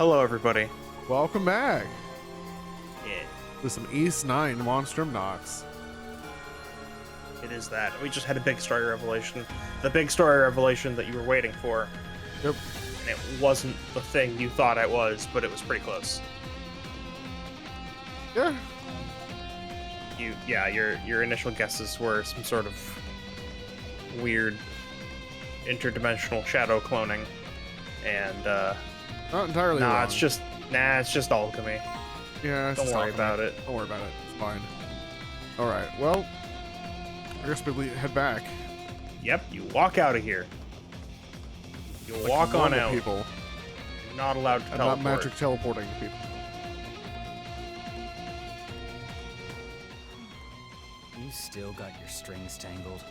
Hello, everybody. Welcome back Yeah, to some East 9 Monstrum Nox. it is that. We just had a big story revelation. The big story revelation that you were waiting for. Yep. And it wasn't the thing you thought it was, but it was pretty close. Yeah. Your initial guesses were some sort of weird interdimensional shadow cloning. And Not entirely wrong. it's just alchemy. Yeah, it's Don't just worry alchemy. about it. Don't worry about it. It's fine. Alright, well, I guess we head back. Yep, you walk out of here. You Like walk on normal out. people. You're not allowed to I'm teleport. not magic teleporting people. You still got your strings tangled.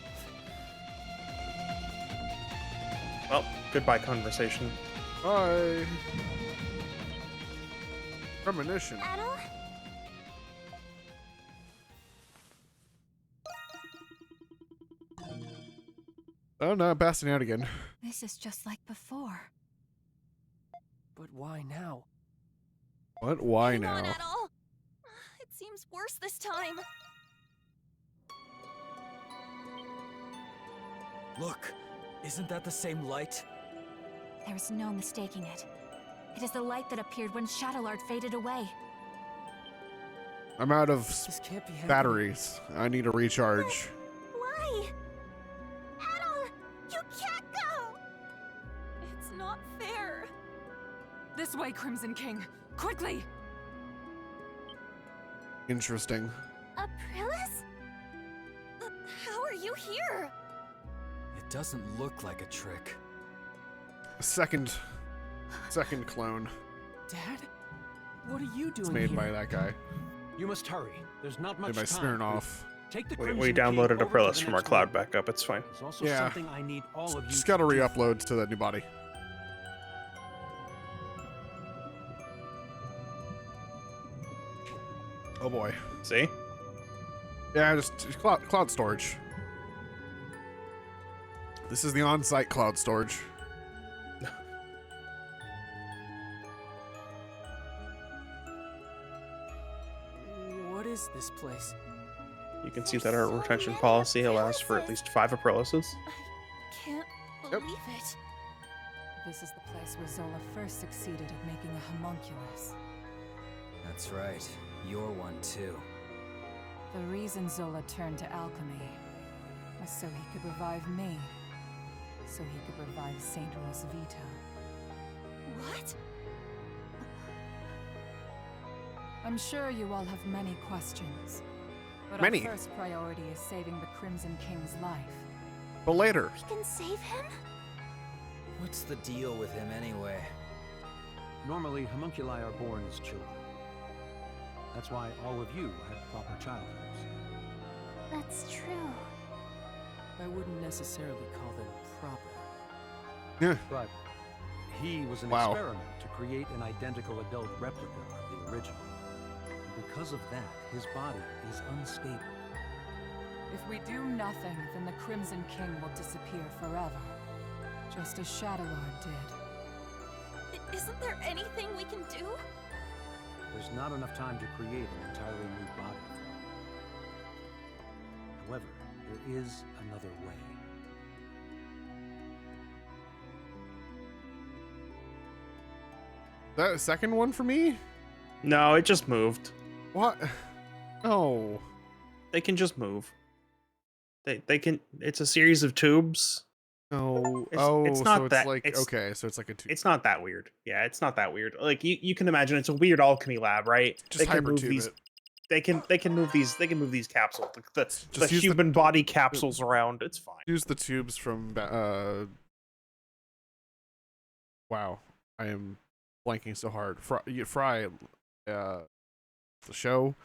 Well, goodbye conversation. Bye. Premonition. Adel? Oh no, passing out again. This is just like before. But why now? What? Why Hang now? on, Adel. It seems worse this time. Look, isn't that the same light? There is no mistaking it. It is the light that appeared when Shadowlord faded away. I'm out of This can't be happening. batteries. I need a recharge. Why? Adel, you can't go! It's not fair. This way, Crimson King! Quickly! Interesting. Aprilis? How are you here? It doesn't look like a trick. Second clone. Dad? What are you doing It's made here? by that guy. You must hurry. There's not much Made by time. Smirnoff. Take the We Crimson downloaded King over to Aprilis the from our next cloud room. backup. It's fine. There's also Yeah. something I need all of you Just gotta to do. re-upload to the new body. Oh boy. See? Yeah, just cloud storage. This is the on-site cloud storage. What is this place? You can see that our retention policy allows for at least 5 Aprilises. I can't Yep. believe it. This is the place where Zola first succeeded at making a homunculus. That's right. You're one too. The reason Zola turned to alchemy was so he could revive me. So he could revive Saint Rosvita. What? I'm sure you all have many questions. But Many. our first priority is saving the Crimson King's life. But later. We can save him? What's the deal with him anyway? Normally, homunculi are born as children. That's why all of you had proper childhoods. That's true. I wouldn't necessarily call them proper. Yeah. But he was an Wow. experiment to create an identical adult replica of the original. And because of that, his body is unstable. If we do nothing, then the Crimson King will disappear forever. Just as Shadowlord did. Isn't there anything we can do? There's not enough time to create an entirely new body for him. However, there is another way. That second one for me? No, it just moved. What? No. They can just move. They can. It's a series of tubes. No. It's not so it's that- like it's- okay, so it's like a two. It's not that weird. Yeah, it's not that weird. Like you can imagine, it's a weird alchemy lab, right? Just they can move hypertube these. it. They can move these capsules. The Just the use the- human body capsules around. It's fine. Use the tubes from wow, I am blanking so hard. Fry the show.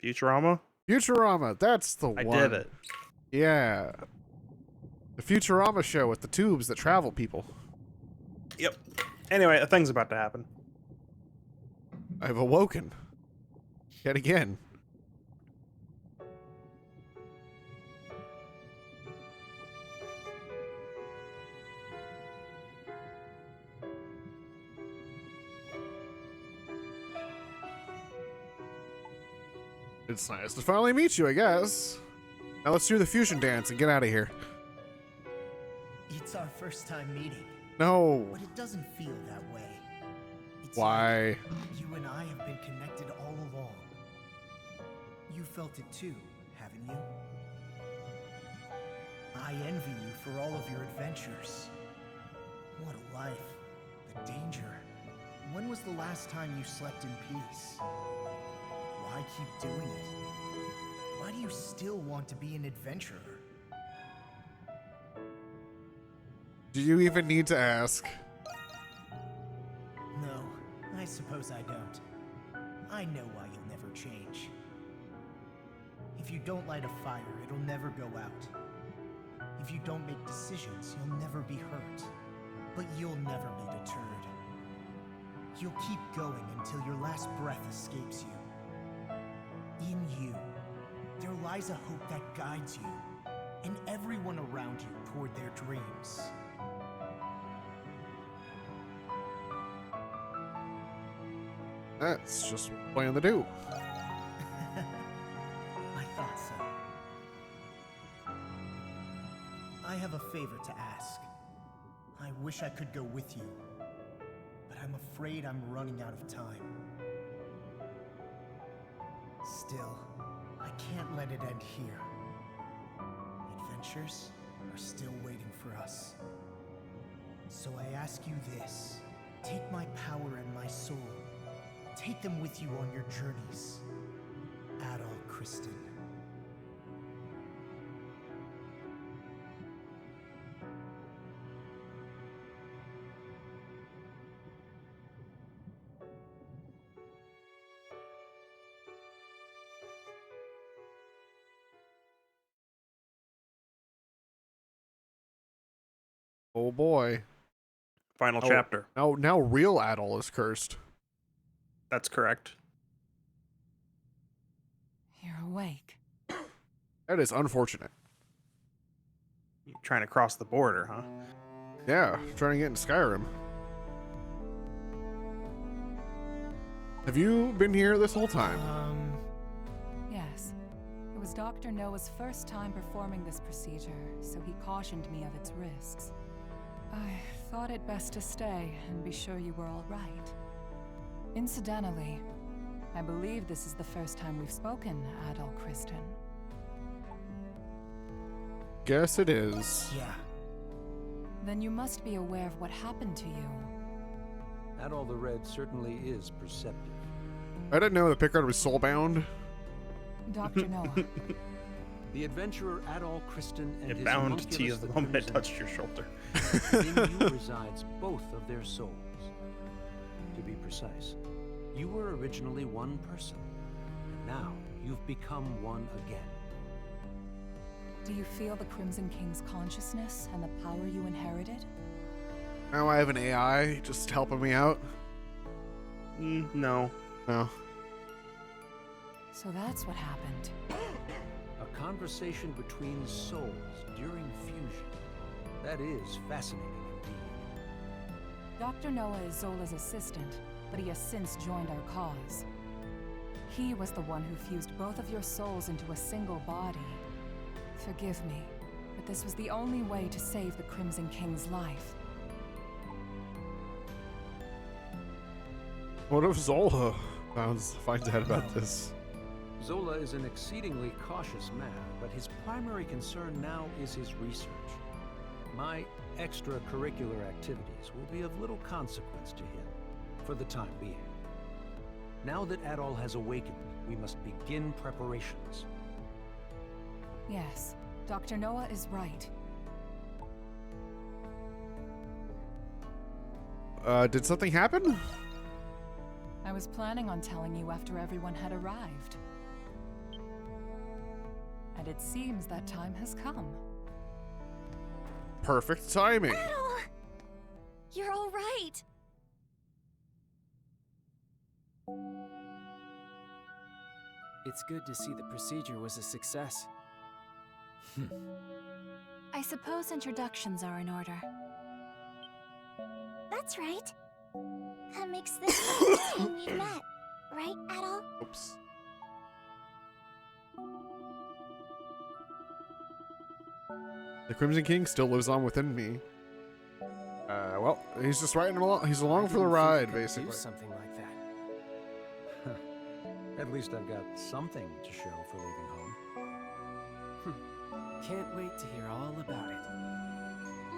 Futurama. Futurama, that's the I one. did it. Yeah. The Futurama show with the tubes that travel people. Yep. Anyway, a thing's about to happen. I've awoken. Yet again. It's nice to finally meet you, I guess. Now let's do the fusion dance and get out of here. It's our first time meeting, No. but it doesn't feel that way. It's Why? like you and I have been connected all along. You felt it too, haven't you? I envy you for all of your adventures. What a life. The danger. When was the last time you slept in peace? Why keep doing it? Why do you still want to be an adventurer? Do you even need to ask? No, I suppose I don't. I know why you'll never change. If you don't light a fire, it'll never go out. If you don't make decisions, you'll never be hurt. But you'll never be deterred. You'll keep going until your last breath escapes you. In you, there lies a hope that guides you, and everyone around you toward their dreams. That's just what we plan to do. I thought so. I have a favor to ask. I wish I could go with you, but I'm afraid I'm running out of time. Still, I can't let it end here. Adventures are still waiting for us. So I ask you this. Take my power and my soul. Take them with you on your journeys. Adol Kristen. Oh boy. Final Oh. chapter. Now real Adol is cursed. That's correct. You're awake. That is unfortunate. You're trying to cross the border, huh? Yeah, trying to get into Skyrim. Have you been here this whole time? Yes. It was Dr. Noah's first time performing this procedure, so he cautioned me of its risks. I thought it best to stay and be sure you were all right. Incidentally, I believe this is the first time we've spoken, Adol Kristen. Guess it is. Yeah. Then you must be aware of what happened to you. Adol the Red certainly is perceptive. I didn't know that Pickard was soulbound. Dr. Noah, The adventurer Adol Kristen and It his bound to you homunculus, the the moment it Crimson touched your shoulder. In you resides both of their souls. To be precise, you were originally one person, and now you've become one again. do you feel the Crimson King's consciousness and the power you inherited? Now I have an AI just helping me out. No. No. So that's what happened. A conversation between souls during fusion. That is fascinating indeed. Dr. Noah is Zola's assistant, but he has since joined our cause. He was the one who fused both of your souls into a single body. Forgive me, but this was the only way to save the Crimson King's life. What if Zola finds out about this? Zola is an exceedingly cautious man, but his primary concern now is his research. My extracurricular activities will be of little consequence to him, for the time being. Now that Adol has awakened, we must begin preparations. Yes, Dr. Noah is right. Did something happen? I was planning on telling you after everyone had arrived. And it seems that time has come. Perfect timing. Adol! You're all right. It's good to see the procedure was a success. I suppose introductions are in order. That's right. That makes this the first time we've met, right, Adol? Oops. The Crimson King still lives on within me. Well, he's just riding along. He's along for the ride, basically. Do something like that. At least I've got something to show for leaving home. Can't wait to hear all about it.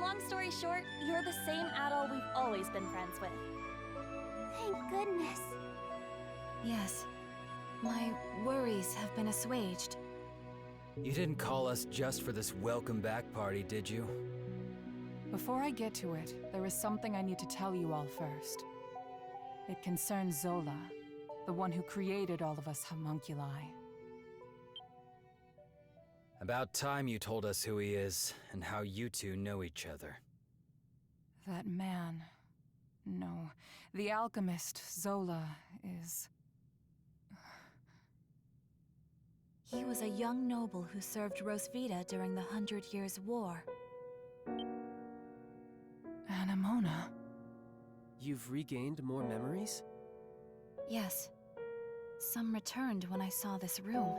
Long story short, you're the same adult we've always been friends with. Thank goodness. Yes. My worries have been assuaged. You didn't call us just for this welcome back party, did you? Before I get to it, there is something I need to tell you all first. It concerns Zola, the one who created all of us homunculi. About time you told us who he is, and how you two know each other. That man... No, the alchemist, Zola, is... He was a young noble who served Rosvita during the 100 Years' War. Anemona. You've regained more memories? Yes. Some returned when I saw this room.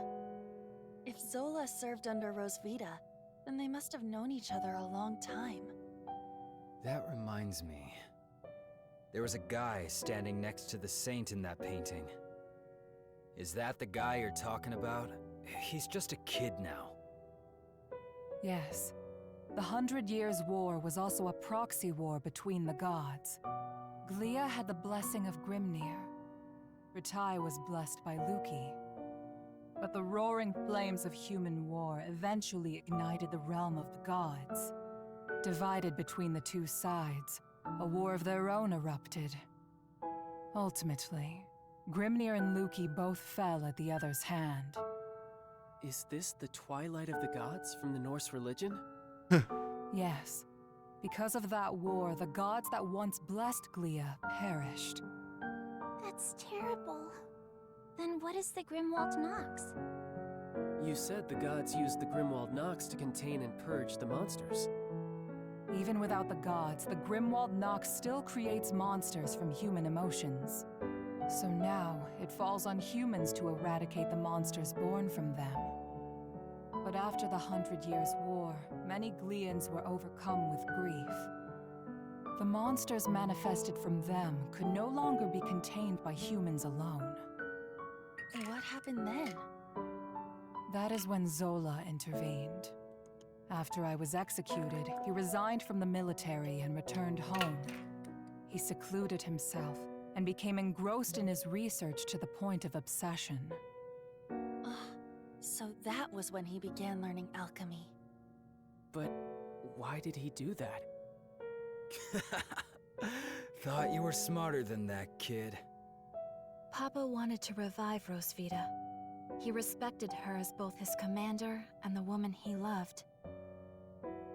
If Zola served under Rosvita, then they must have known each other a long time. That reminds me. There was a guy standing next to the saint in that painting. Is that the guy you're talking about? He's just a kid now. Yes. The 100 Years' War was also a proxy war between the gods. Glia had the blessing of Grimnir. Ritai was blessed by Luki. But the roaring flames of human war eventually ignited the realm of the gods. Divided between the two sides, a war of their own erupted. Ultimately, Grimnir and Luki both fell at the other's hand. Is this the Twilight of the Gods from the Norse religion? Yes. Because of that war, the gods that once blessed Glia perished. That's terrible. Then what is the Grimwald Nox? You said the gods used the Grimwald Nox to contain and purge the monsters. Even without the gods, the Grimwald Nox still creates monsters from human emotions. So now, it falls on humans to eradicate the monsters born from them. But after the 100 Years' War, many Glians were overcome with grief. The monsters manifested from them could no longer be contained by humans alone. What happened then? That is when Zola intervened. After I was executed, he resigned from the military and returned home. He secluded himself and became engrossed in his research to the point of obsession. So that was when he began learning alchemy. But why did he do that? Thought you were smarter than that, kid. Papa wanted to revive Rosvita. He respected her as both his commander and the woman he loved.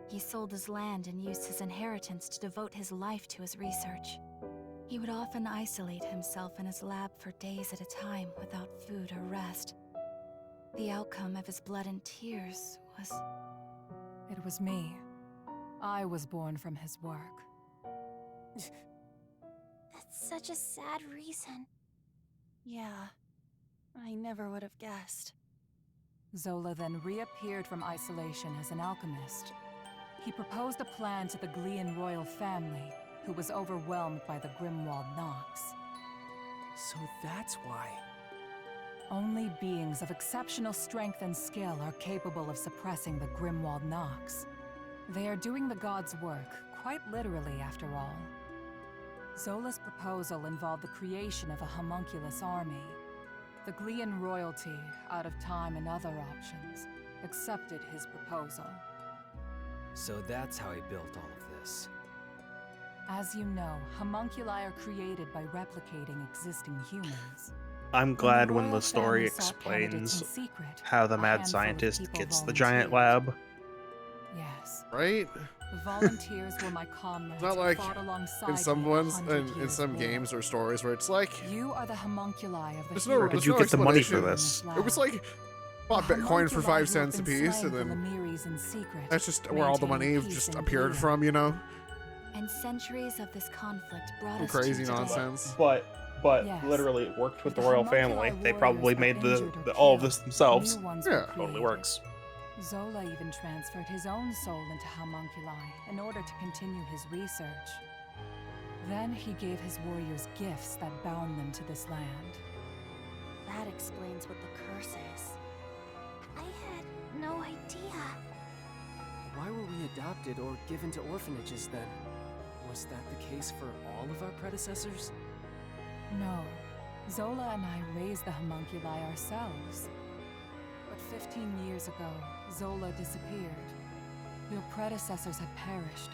He sold his land and used his inheritance to devote his life to his research. He would often isolate himself in his lab for days at a time without food or rest. The outcome of his blood and tears was... It was me. I was born from his work. That's such a sad reason. Yeah, I never would have guessed. Zola then reappeared from isolation as an alchemist. He proposed a plan to the Glian royal family, who was overwhelmed by the Grimwald Nox. So that's why. Only beings of exceptional strength and skill are capable of suppressing the Grimwald Nox. They are doing the gods' work, quite literally after all. Zola's proposal involved the creation of a homunculus army. The Glian royalty, out of time and other options, accepted his proposal. So that's how he built all of this. As you know, homunculi are created by replicating existing humans. I'm glad when royal the story family sought candidates explains in secret, how the a mad handful of scientist people gets the giant volunteered. lab. Yes. Right? The volunteers were my comrades It's not who like fought alongside in some me ones, 100 in years some war. games or stories where it's like, You are the homunculi of the there's no, heroes Did there's you no get the money for explanation. this? It was like, bought The Bitcoin for homunculi 5 who cents a have been piece, and slaying the then Lamiris in secret, that's just where all the money maintaining peace just in appeared Glia. from, you know? And centuries of this conflict brought Some us crazy to today. nonsense. But but Yes. literally it worked with the The royal homunculi family. They warriors probably were made injured or all of killed. this themselves. New ones Yeah. were Totally created. works. Zola even transferred his own soul into homunculi in order to continue his research. Then he gave his warriors gifts that bound them to this land. That explains what the curse is. I had no idea. Why were we adopted or given to orphanages then? Was that the case for all of our predecessors? No, Zola and I raised the homunculi ourselves. But 15 years ago, Zola disappeared. Your predecessors had perished,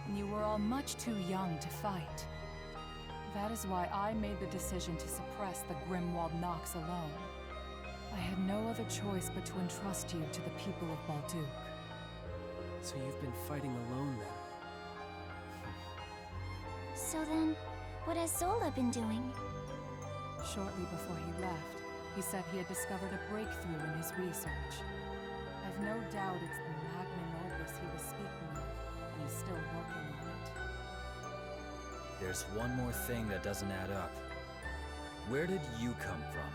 and you were all much too young to fight. That is why I made the decision to suppress the Grimwald Nox alone. I had no other choice but to entrust you to the people of Balduc. So you've been fighting alone then? So then, what has Zola been doing? Shortly before he left, he said he had discovered a breakthrough in his research. I've no doubt it's the magnum opus he was speaking of, and he's still working on it. There's one more thing that doesn't add up. Where did you come from?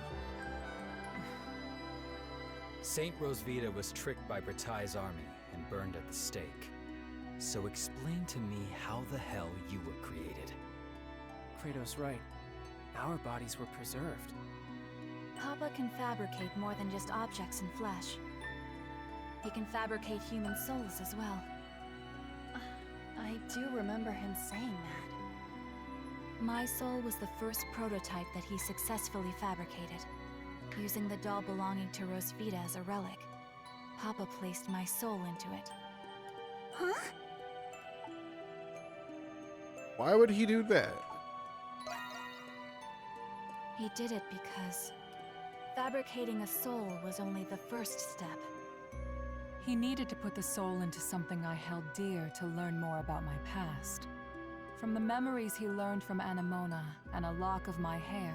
Saint Rosvita was tricked by Bretai's army and burned at the stake. So explain to me how the hell you were created. Kratos' right. Our bodies were preserved. Papa can fabricate more than just objects and flesh. He can fabricate human souls as well. I do remember him saying that. My soul was the first prototype that he successfully fabricated. Using the doll belonging to Rosvita as a relic, Papa placed my soul into it. Huh? Why would he do that? He did it because fabricating a soul was only the first step. He needed to put the soul into something I held dear to learn more about my past. From the memories he learned from Anemona and a lock of my hair,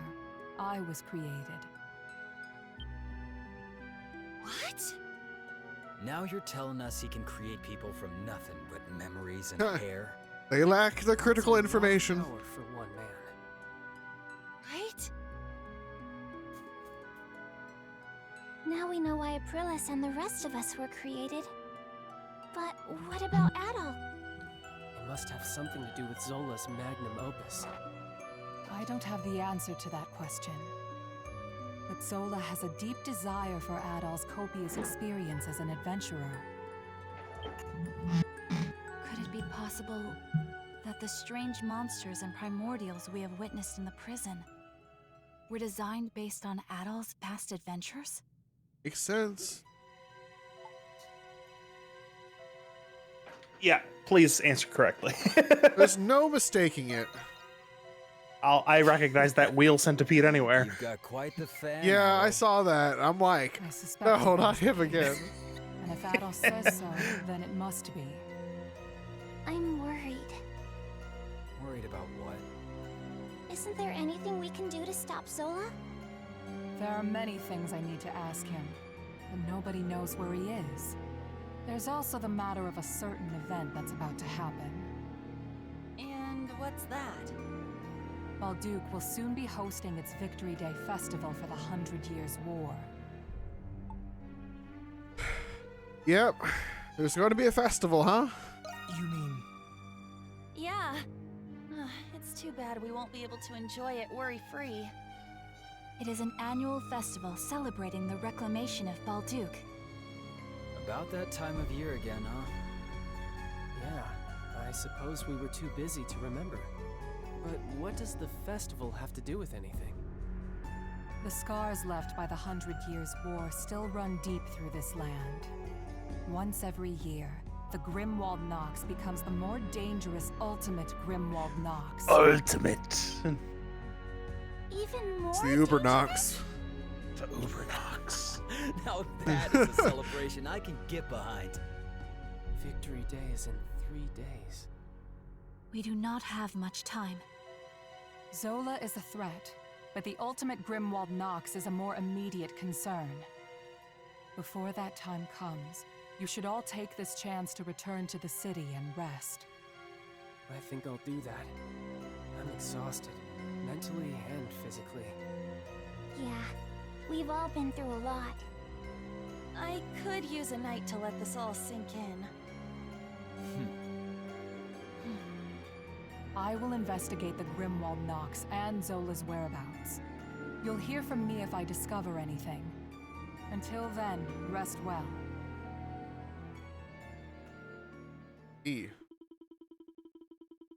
I was created. What? Now you're telling us he can create people from nothing but memories and hair? They lack the critical That's a lot of information. power for one man. Right? Now we know why Aprilis and the rest of us were created. But what about Adol? It must have something to do with Zola's magnum opus. I don't have the answer to that question. But Zola has a deep desire for Adol's copious experience as an adventurer. Could it be possible that the strange monsters and primordials we have witnessed in the prison were designed based on Adol's past adventures? Makes sense. Yeah, please answer correctly. There's no mistaking it. I recognize that wheel centipede anywhere. You've got quite the fan. Yeah, I Harold. saw that. I'm like, I suspect no, it not was him the again. case. And if Adol says so, then it must be. I'm worried. Worried about what? Isn't there anything we can do to stop Zola? There are many things I need to ask him, but nobody knows where he is. There's also the matter of a certain event that's about to happen. And what's that? Balduc will soon be hosting its Victory Day festival for the 100 Years' War. Yep. There's going to be a festival, huh? You mean... Yeah. It's too bad we won't be able to enjoy it worry-free. It is an annual festival celebrating the reclamation of Balduc. About that time of year again, huh? Yeah, I suppose we were too busy to remember. But what does the festival have to do with anything? The scars left by the 100 Years' War still run deep through this land. Once every year, the Grimwald Nox becomes the more dangerous ultimate Grimwald Nox. Ultimate. Even more It's the Uber dangerous? Nox. The Uber Nox. Now that is a celebration I can get behind. Victory Day is in 3 days. We do not have much time. Zola is a threat, but the ultimate Grimwald Nox is a more immediate concern. Before that time comes, you should all take this chance to return to the city and rest. I think I'll do that. I'm exhausted, mentally and physically. all been through a lot. I could use a night to let this all sink in. I will investigate the Grimwald Nox and Zola's whereabouts. You'll hear from me if I discover anything. Until then, rest well.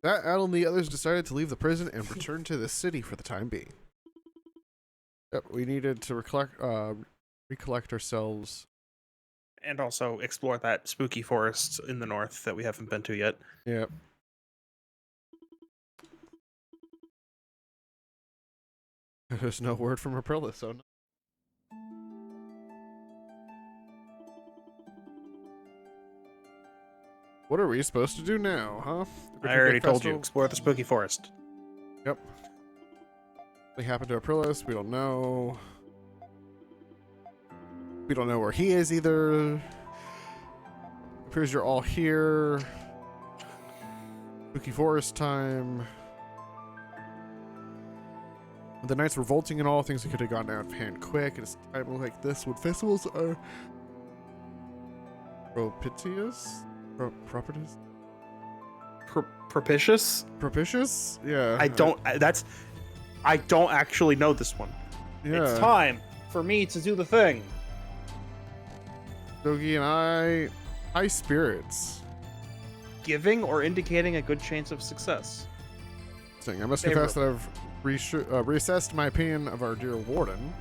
That Adel and the others decided to leave the prison and return to the city for the time being. Yep, we needed to recollect ourselves. And also explore that spooky forest in the north that we haven't been to yet. Yep. There's no word from Aprilla, so no. What are we supposed to do now, huh? I already told you, explore the spooky forest. Yep. What happened to Aprillis? We don't know. We don't know where he is either. Appears you're all here. Spooky forest time. The knights revolting and all things that could have gotten out of hand quick. And it's a time like this when festivals are propitious. Propitious. Propitious? Propitious? Yeah. I don't actually know this one. Yeah. It's time for me to do the thing. Dogi and I, high spirits. Giving or indicating a good chance of success. I must confess that I've reassessed my opinion of our dear warden.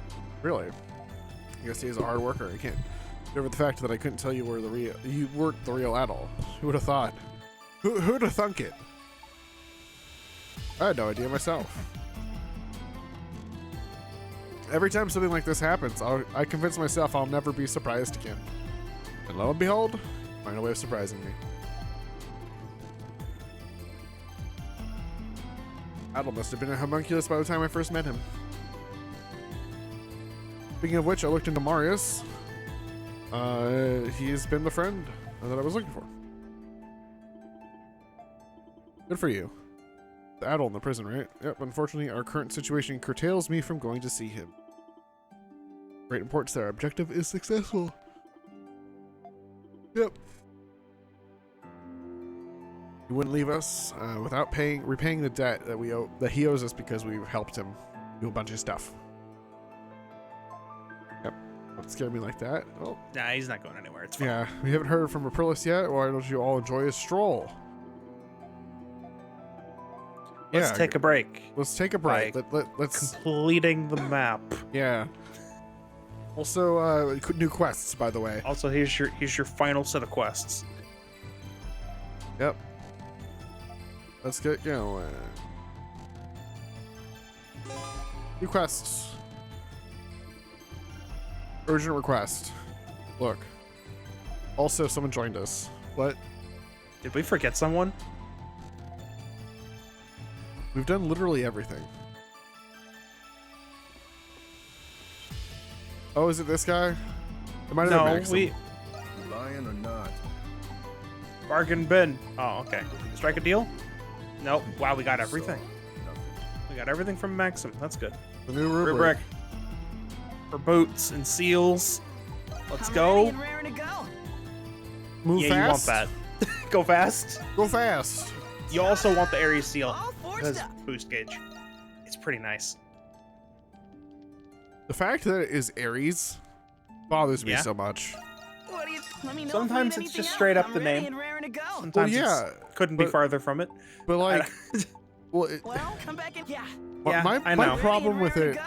Really. I guess he's a hard worker. I can't get over the fact that I couldn't tell you where you weren't the real Adel. Who would have thought? Who'd have thunk it? I had no idea myself. Every time something like this happens, I convince myself I'll never be surprised again. And lo and behold, find a way of surprising me. Adel must have been a homunculus by the time I first met him. Speaking of which, I looked into Marius. He's been the friend that I was looking for. Good for you. The Adel in the prison, right? Yep, unfortunately, our current situation curtails me from going to see him. Great importance that our objective is successful. Yep. He wouldn't leave us without repaying the debt that he owes us because we've helped him do a bunch of stuff. Yep. Don't scare me like that. Well, Nah, he's not going anywhere. It's fine. yeah, we haven't heard from Aprillis yet. Why don't you all enjoy a stroll? Let's take a break. Let's take a break. Let's completing the map. Yeah. Also, new quests, by the way. Also, here's your final set of quests. Yep. Let's get going. New quests. Urgent request. Look. Also, someone joined us. What? Did we forget someone? We've done literally everything. Oh, is it this guy? It might have been Maxim. We lying or not? Bargain bin. Oh, okay. Strike a deal? Nope. Wow, we got everything. We got everything from Maxim. That's good. The new rubric. Rubric. For boots and seals. Let's go. Move yeah, fast. You want that. Go fast. Go fast. You also want the Ares seal. It has boost gauge. It's pretty nice. The fact that it is Ares bothers me so much. Sometimes it's just straight up the name. Sometimes it couldn't be farther from it. But like, well, come back and my problem with it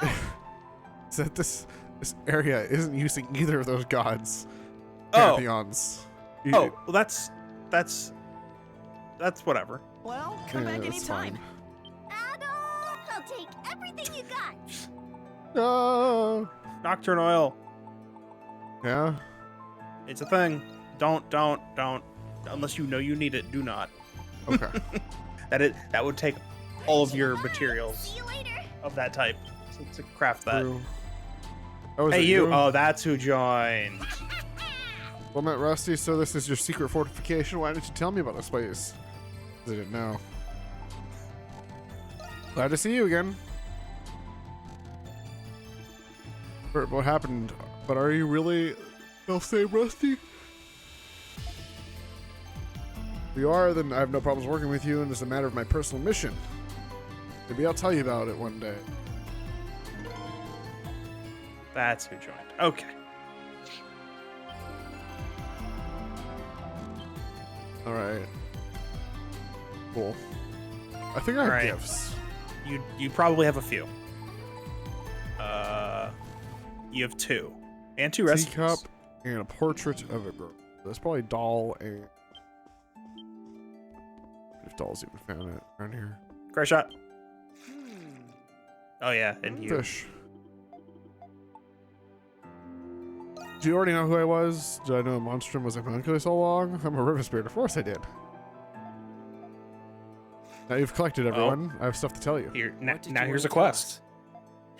is that this area isn't using either of those gods' pantheons. Well, that's whatever. Well, come back anytime. Adel, I'll take everything you got. No. Nocturne oil. Yeah. It's a thing. Don't. Unless you know you need it, do not. Okay. That would take all of your materials See you later. of that type to craft that. Oh, hey, you. Oh, that's who joined. Well, met Rusty, so this is your secret fortification. Why didn't you tell me about this place? I didn't know. Glad to see you again. What happened? But are you really self-same, Rusty? If you are, then I have no problems working with you, and it's a matter of my personal mission. Maybe I'll tell you about it one day. That's who joined. Okay. All right. Cool. I think I have Alright. gifts. You probably have a few. You have 2. And 2 recipes. Teacup and a portrait of a girl. That's probably doll and... If dolls even found it around here. Great shot. Oh yeah, and you. Fish. Do you already know who I was? Did I know Monstrum was a homunculus so long? I'm a river spirit. Of course I did. Now you've collected everyone. I have stuff to tell you. Here, What did now you here's a wanna tell quest. us?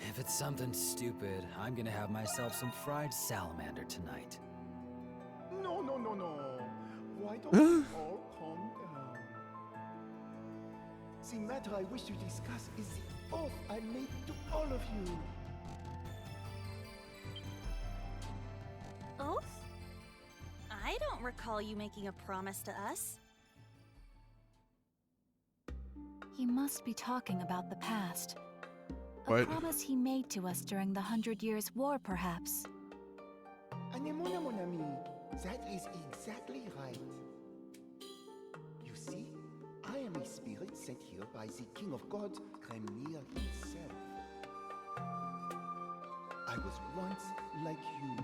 If it's something stupid, I'm gonna have myself some fried salamander tonight. No. Why don't we all calm down? The matter I wish to discuss is the oath I made to all of you. Oath? I don't recall you making a promise to us. He must be talking about the past. A What? promise he made to us during the 100 Years' War, perhaps. Anemona, mon ami. That is exactly right. You see, I am a spirit sent here by the King of Gods, Kremnir himself. I was once like you.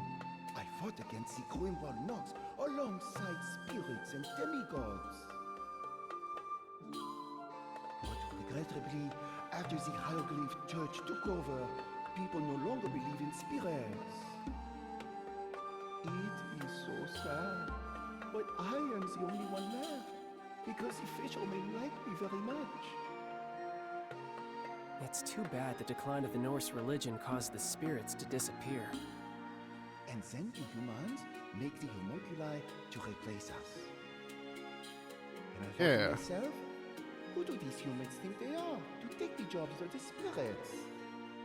I fought against the Monstrum Nox alongside spirits and demigods. But regrettably, after the Hieroglyph Church took over, people no longer believe in spirits. It is so sad, but I am the only one left, because the official may like me very much. It's too bad the decline of the Norse religion caused the spirits to disappear. And then the humans make the homunculi to replace us. And I thought Yeah. to myself, who do these humans think they are to take the jobs of the spirits?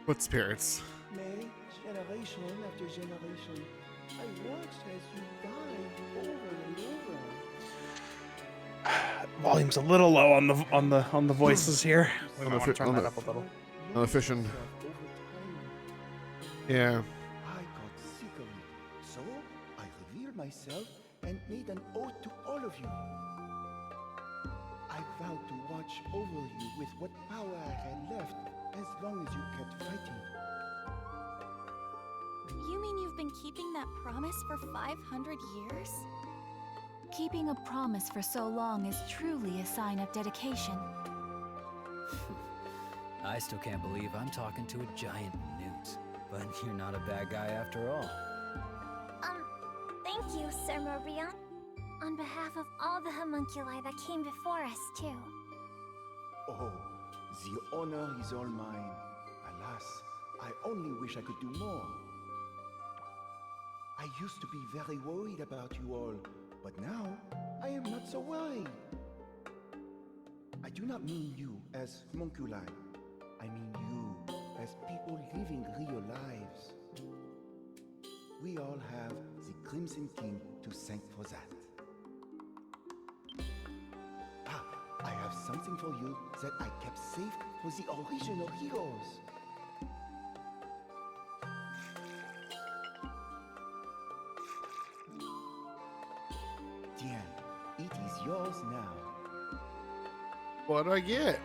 What spirits? May, generation after generation, I watched as you died over and over. Volume's a little low on the voices here. We On might the want to fi- turn on that the- up a little. On the fishing. Yeah. I got sick of it, so I revealed myself and made an oath to all of you. I vowed to watch over you with what power I had left as long as you kept fighting. You mean you've been keeping that promise for 500 years? Keeping a promise for so long is truly a sign of dedication. I still can't believe I'm talking to a giant newt. But you're not a bad guy after all. Thank you, Sir Morion. On behalf of all the homunculi that came before us, too. Oh, the honor is all mine. Alas, I only wish I could do more. I used to be very worried about you all, but now I am not so worried. I do not mean you as homunculi. I mean you as people living real lives. We all have the Crimson King to thank for that. Ah, I have something for you that I kept safe for the original heroes. Tiens, it is yours now. What did I get?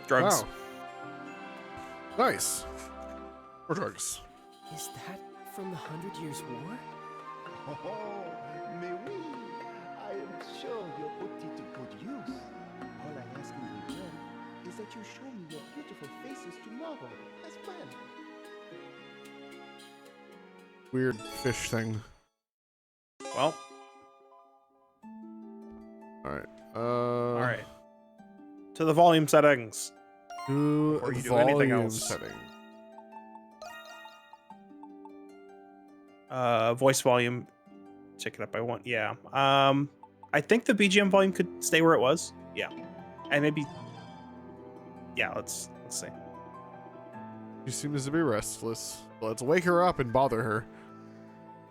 Drugs. Wow. Nice. More drugs. Is that from the 100 Years' War? Oh, mais oui. I am sure you'll put it to good use. All I ask in return is that you show me your beautiful faces tomorrow as well. Weird fish thing. Well, Alright. all right. To the volume settings. To Before you do anything volume else. setting. Voice volume. Check it up by 1. Yeah. I think the BGM volume could stay where it was. Yeah. And maybe. Yeah. Let's see. She seems to be restless. Let's wake her up and bother her.